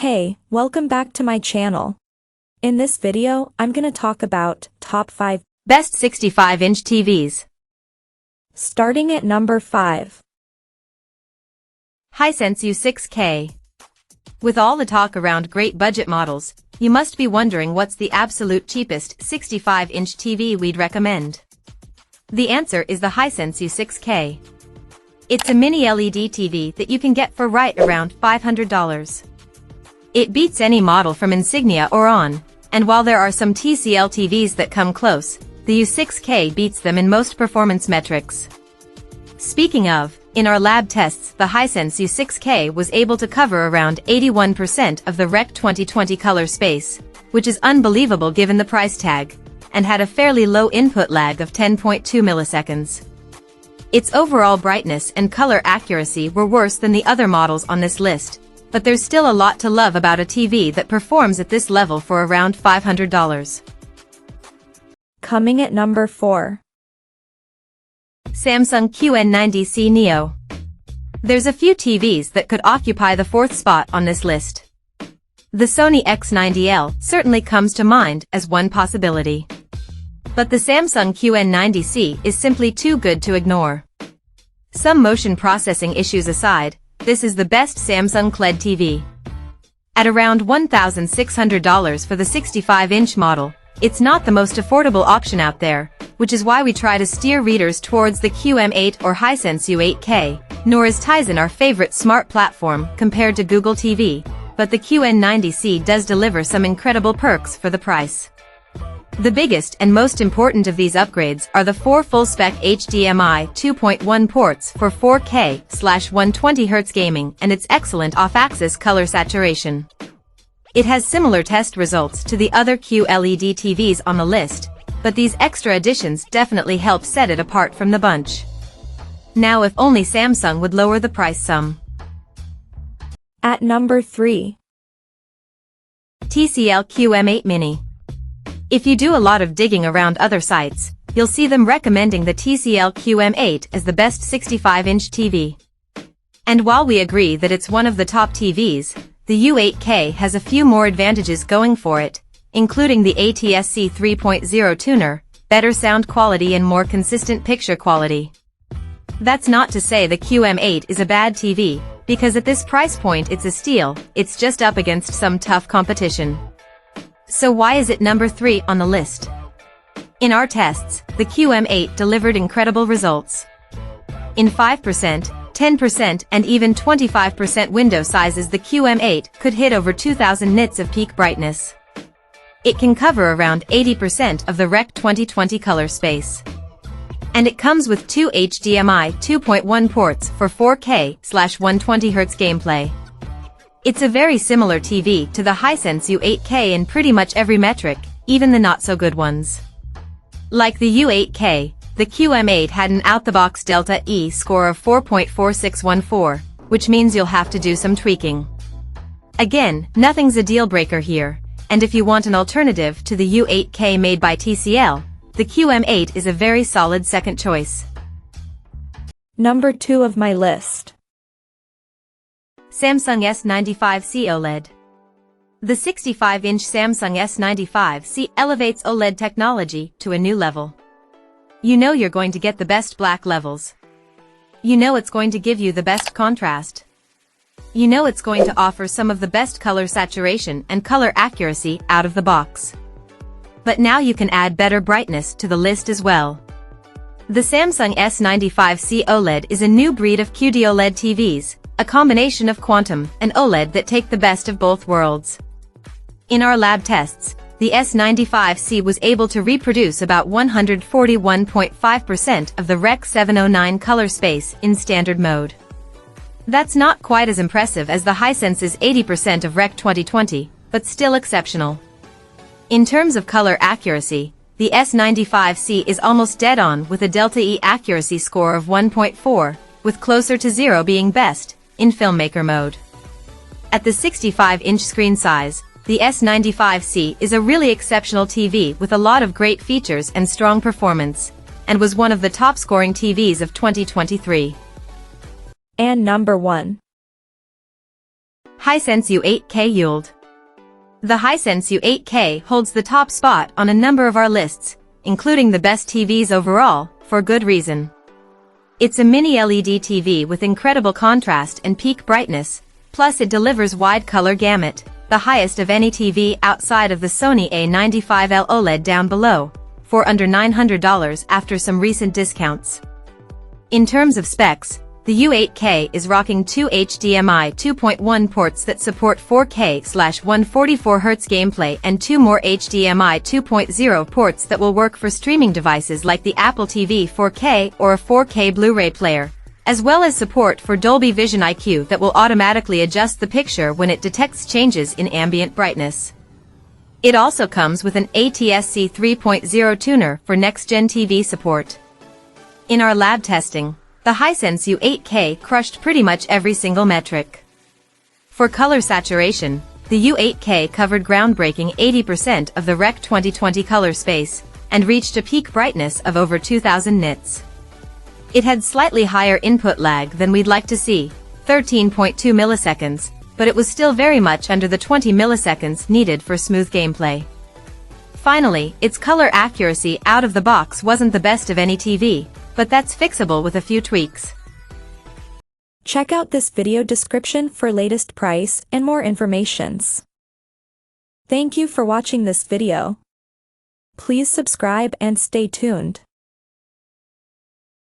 Hey, welcome back to my channel. In this video, I'm gonna talk about top 5 best 65-inch TVs. Starting at number 5. Hisense U6K. With all the talk around great budget models, you must be wondering what's the absolute cheapest 65-inch TV we'd recommend. The answer is the Hisense U6K. It's a mini LED TV that you can get for right around $500. It beats any model from Insignia or on, and while there are some TCL TVs that come close, the U6K beats them in most performance metrics. Speaking of, in our lab tests the Hisense U6K was able to cover around 81% of the Rec 2020 color space, which is unbelievable given the price tag, and had a fairly low input lag of 10.2 milliseconds. Its overall brightness and color accuracy were worse than the other models on this list, but there's still a lot to love about a TV that performs at this level for around $500. Coming at number 4. Samsung QM8 Neo. There's a few TVs that could occupy the fourth spot on this list. The Sony X90L certainly comes to mind as one possibility. But the Samsung QM8 is simply too good to ignore. Some motion processing issues aside, this is the best Samsung QLED TV. At around $1,600 for the 65-inch model, it's not the most affordable option out there, which is why we try to steer readers towards the QM8 or Hisense U8K, nor is Tizen our favorite smart platform compared to Google TV, but the QM8 does deliver some incredible perks for the price. The biggest and most important of these upgrades are the 4 full-spec HDMI 2.1 ports for 4K/120Hz gaming and its excellent off-axis color saturation. It has similar test results to the other QLED TVs on the list, but these extra additions definitely help set it apart from the bunch. Now if only Samsung would lower the price some. At number 3. TCL QM8 Mini. If you do a lot of digging around other sites, you'll see them recommending the TCL QM8 as the best 65-inch TV. And while we agree that it's one of the top TVs, the U8K has a few more advantages going for it, including the ATSC 3.0 tuner, better sound quality and more consistent picture quality. That's not to say the QM8 is a bad TV, because at this price point it's a steal, it's just up against some tough competition. So why is it number 3 on the list? In our tests, the QM8 delivered incredible results. In 5%, 10% and even 25% window sizes the QM8 could hit over 2000 nits of peak brightness. It can cover around 80% of the Rec 2020 color space. And it comes with 2 HDMI 2.1 ports for 4K/120Hz gameplay. It's a very similar TV to the Hisense U8K in pretty much every metric, even the not-so-good ones. Like the U8K, the QM8 had an out-the-box Delta E score of 4.4614, which means you'll have to do some tweaking. Again, nothing's a deal-breaker here, and if you want an alternative to the U8K made by TCL, the QM8 is a very solid second choice. Number 2 of my list. Samsung S95C OLED. The 65-inch Samsung S95C elevates OLED technology to a new level. You know you're going to get the best black levels. You know it's going to give you the best contrast. You know it's going to offer some of the best color saturation and color accuracy out of the box. But now you can add better brightness to the list as well. The Samsung S95C OLED is a new breed of QD-OLED TVs, a combination of quantum and OLED that take the best of both worlds. In our lab tests, the S95C was able to reproduce about 141.5% of the Rec 709 color space in standard mode. That's not quite as impressive as the Hisense's 80% of Rec 2020, but still exceptional. In terms of color accuracy, the S95C is almost dead on with a Delta E accuracy score of 1.4, with closer to 0 being best, in filmmaker mode. At the 65-inch screen size, the S95C is a really exceptional TV with a lot of great features and strong performance, and was one of the top-scoring TVs of 2023. And number 1. Hisense U8K ULED. The Hisense U8K holds the top spot on a number of our lists, including the best TVs overall, for good reason. It's a mini LED TV with incredible contrast and peak brightness, plus it delivers wide color gamut, the highest of any TV outside of the Sony A95L OLED down below, for under $900 after some recent discounts. In terms of specs, the U8K is rocking two HDMI 2.1 ports that support 4K/144Hz gameplay and two more HDMI 2.0 ports that will work for streaming devices like the Apple TV 4K or a 4K Blu-ray player, as well as support for Dolby Vision IQ that will automatically adjust the picture when it detects changes in ambient brightness. It also comes with an ATSC 3.0 tuner for next-gen TV support. In our lab testing, the Hisense U8K crushed pretty much every single metric. For color saturation, the U8K covered groundbreaking 80% of the Rec 2020 color space, and reached a peak brightness of over 2000 nits. It had slightly higher input lag than we'd like to see, 13.2 milliseconds, but it was still very much under the 20 milliseconds needed for smooth gameplay. Finally, its color accuracy out of the box wasn't the best of any TV, but that's fixable with a few tweaks. Check out this video description for latest price and more informations. Thank you for watching this video. Please subscribe and stay tuned.